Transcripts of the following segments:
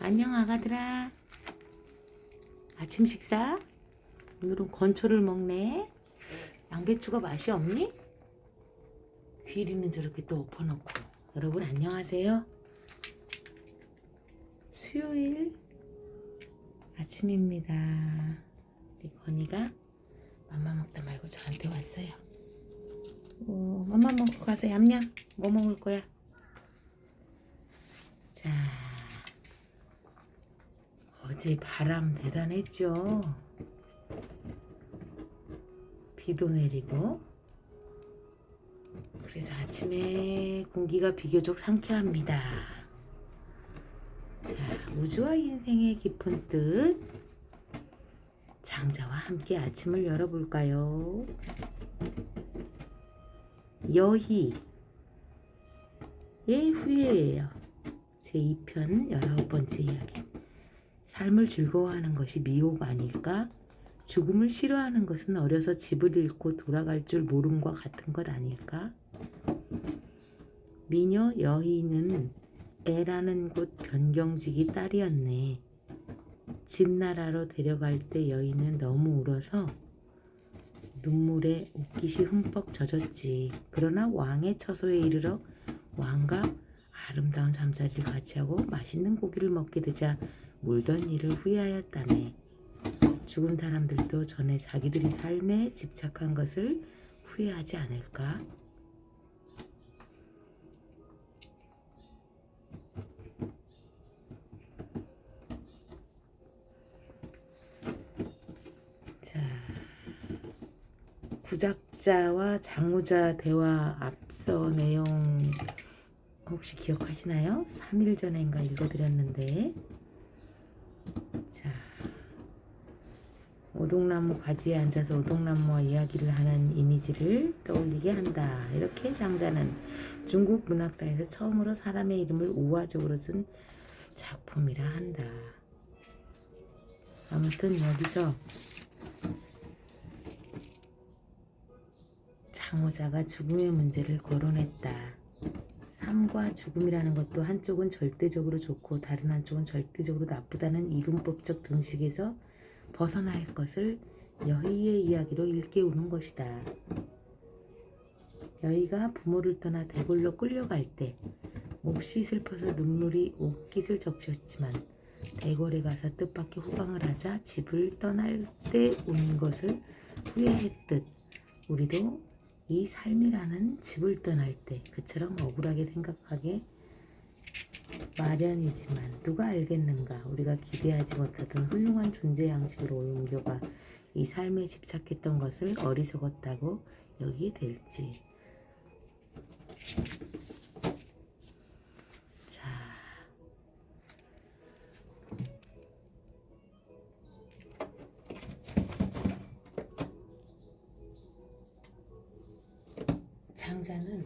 안녕 아가들아. 아침 식사? 오늘은 건초를 먹네. 양배추가 맛이 없니? 귀리는 저렇게 또 엎어놓고. 여러분 안녕하세요. 수요일 아침입니다. 우리 건이가 맘마 먹다 말고 저한테 왔어요. 맘마 먹고 가서 얌얌. 뭐 먹을 거야? 자, 어제 바람 대단했죠. 비도 내리고. 그래서 아침에 공기가 비교적 상쾌합니다. 자, 우주와 인생의 깊은 뜻, 장자와 함께 아침을 열어볼까요? 여희의 후예예요. 제2편 19번째 이야기. 삶을 즐거워하는 것이 미혹 아닐까? 죽음을 싫어하는 것은 어려서 집을 잃고 돌아갈 줄 모름과 같은 것 아닐까? 미녀 여희는 애라는 곳 변경직이 딸이었네. 진나라로 데려갈 때 여희는 너무 울어서 눈물에 옷깃이 흠뻑 젖었지. 그러나 왕의 처소에 이르러 왕과 아름다운 잠자리를 같이 하고 맛있는 고기를 먹게 되자 물던 일을 후회하였다네. 죽은 사람들도 전에 자기들이 삶에 집착한 것을 후회하지 않을까? 자, 구작자와 장우자 대화 앞서 내용 혹시 기억하시나요? 3일 전인가 읽어드렸는데, 자, 오동나무 가지에 앉아서 오동나무와 이야기를 하는 이미지를 떠올리게 한다. 이렇게 장자는 중국 문학사에서 처음으로 사람의 이름을 우화적으로 쓴 작품이라 한다. 아무튼 여기서 장우자가 죽음의 문제를 거론했다. 삶과 죽음이라는 것도 한쪽은 절대적으로 좋고 다른 한쪽은 절대적으로 나쁘다는 이분법적 등식에서 벗어날 것을 여희의 이야기로 일깨우는 것이다. 여희가 부모를 떠나 대궐로 끌려갈 때 몹시 슬퍼서 눈물이 옷깃을 적셨지만 대궐에 가서 뜻밖의 후방을 하자 집을 떠날 때 운 것을 후회했듯 우리도 이 삶이라는 집을 떠날 때 그처럼 억울하게 생각하게 마련이지만 누가 알겠는가. 우리가 기대하지 못하던 훌륭한 존재 양식으로 옮겨가 이 삶에 집착했던 것을 어리석었다고 여기게 될지. 자, 장자는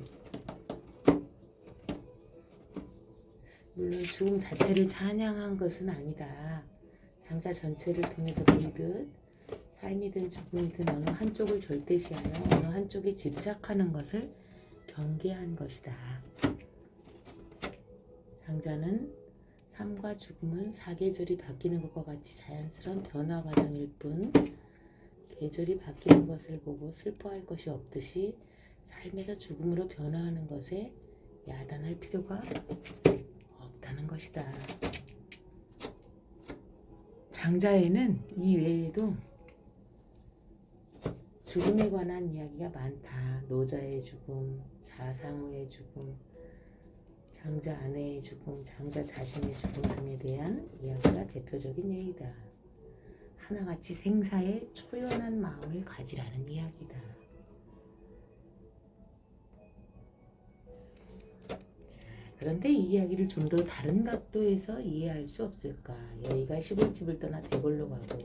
물론 죽음 자체를 찬양한 것은 아니다. 장자 전체를 통해서 보이듯 삶이든 죽음이든 어느 한쪽을 절대시하여 어느 한쪽에 집착하는 것을 경계한 것이다. 장자는 삶과 죽음은 사계절이 바뀌는 것과 같이 자연스러운 변화 과정일 뿐 계절이 바뀌는 것을 보고 슬퍼할 것이 없듯이 삶에서 죽음으로 변화하는 것에 야단할 필요가 없다는 것이다. 장자에는 이 외에도 죽음에 관한 이야기가 많다. 노자의 죽음, 자상우의 죽음, 장자 아내의 죽음, 장자 자신의 죽음 등에 대한 이야기가 대표적인 예이다. 하나같이 생사에 초연한 마음을 가지라는 이야기다. 그런데 이 이야기를 좀 더 다른 각도에서 이해할 수 없을까? 여희가 시골집을 떠나 대궐로 가고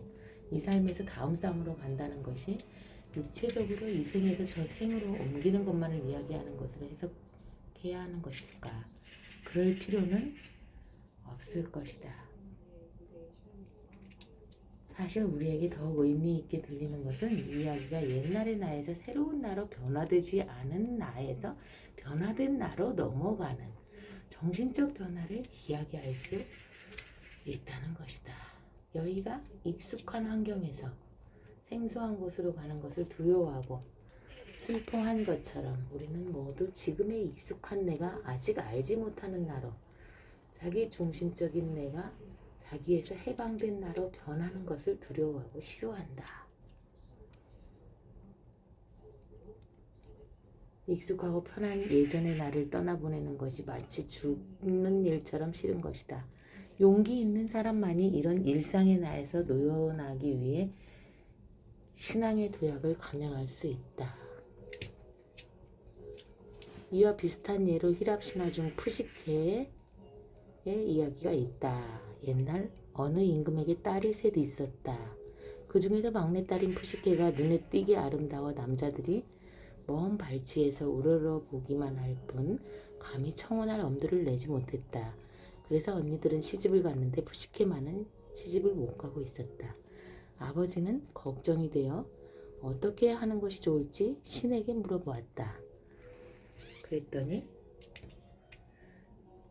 이 삶에서 다음 삶으로 간다는 것이 육체적으로 이 생에서 저 생으로 옮기는 것만을 이야기하는 것으로 해석해야 하는 것일까? 그럴 필요는 없을 것이다. 사실 우리에게 더욱 의미 있게 들리는 것은 이 이야기가 옛날의 나에서 새로운 나로 변화되지 않은 나에서 변화된 나로 넘어가는 정신적 변화를 이야기할 수 있다는 것이다. 여의가 익숙한 환경에서 생소한 곳으로 가는 것을 두려워하고 슬퍼한 것처럼 우리는 모두 지금의 익숙한 내가 아직 알지 못하는 나로, 자기 중심적인 내가 자기에서 해방된 나로 변하는 것을 두려워하고 싫어한다. 익숙하고 편한 예전의 나를 떠나보내는 것이 마치 죽는 일처럼 싫은 것이다. 용기 있는 사람만이 이런 일상의 나에서 놓여나기 위해 신앙의 도약을 감행할 수 있다. 이와 비슷한 예로 히랍 신화 중 푸시케의 이야기가 있다. 옛날 어느 임금에게 딸이 셋 있었다. 그 중에서 막내딸인 푸시케가 눈에 띄게 아름다워 남자들이 먼 발치에서 우러러보기만 할 뿐 감히 청혼할 엄두를 내지 못했다. 그래서 언니들은 시집을 갔는데 푸시케만은 시집을 못 가고 있었다. 아버지는 걱정이 되어 어떻게 하는 것이 좋을지 신에게 물어보았다. 그랬더니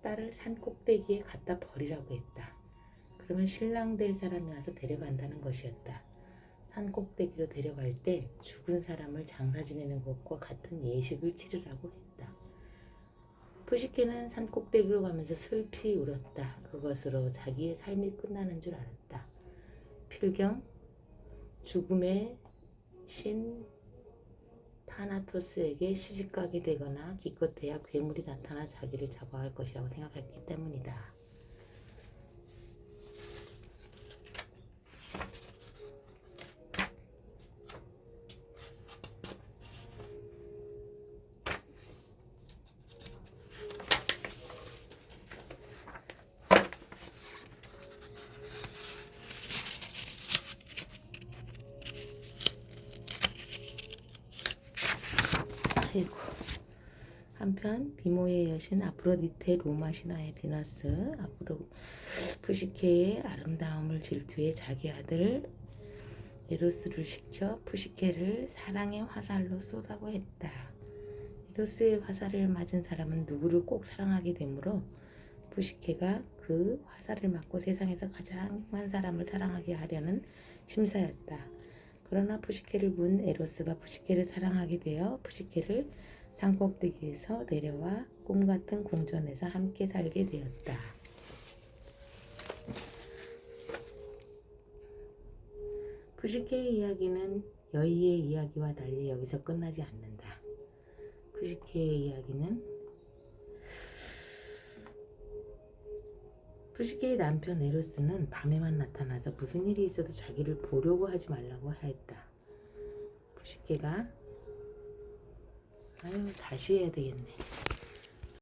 딸을 산 꼭대기에 갖다 버리라고 했다. 그러면 신랑 될 사람이 와서 데려간다는 것이었다. 산 꼭대기로 데려갈 때 죽은 사람을 장사 지내는 것과 같은 예식을 치르라고 했다. 푸시케는 산 꼭대기로 가면서 슬피 울었다. 그것으로 자기의 삶이 끝나는 줄 알았다. 필경 죽음의 신 타나토스에게 시집가게 되거나 기껏해야 괴물이 나타나 자기를 잡아갈 것이라고 생각했기 때문이다. 아이고. 한편 비모의 여신 아프로디테, 로마 신화의 비너스, 푸시케의 아름다움을 질투해 자기 아들 에로스를 시켜 푸시케를 사랑의 화살로 쏘라고 했다. 에로스의 화살을 맞은 사람은 누구를 꼭 사랑하게 되므로 푸시케가 그 화살을 맞고 세상에서 가장 한 사람을 사랑하게 하려는 심사였다. 그러나 푸시케를 본 에로스가 푸시케를 사랑하게 되어 푸시케를 산꼭대기에서 내려와 꿈같은 궁전에서 함께 살게 되었다. 푸시케의 이야기는 여의의 이야기와 달리 여기서 끝나지 않는다. 푸시케의 이야기는 푸시케의 남편 에로스는 밤에만 나타나서 무슨 일이 있어도 자기를 보려고 하지 말라고 하였다. 푸시케가 다시 해야 되겠네.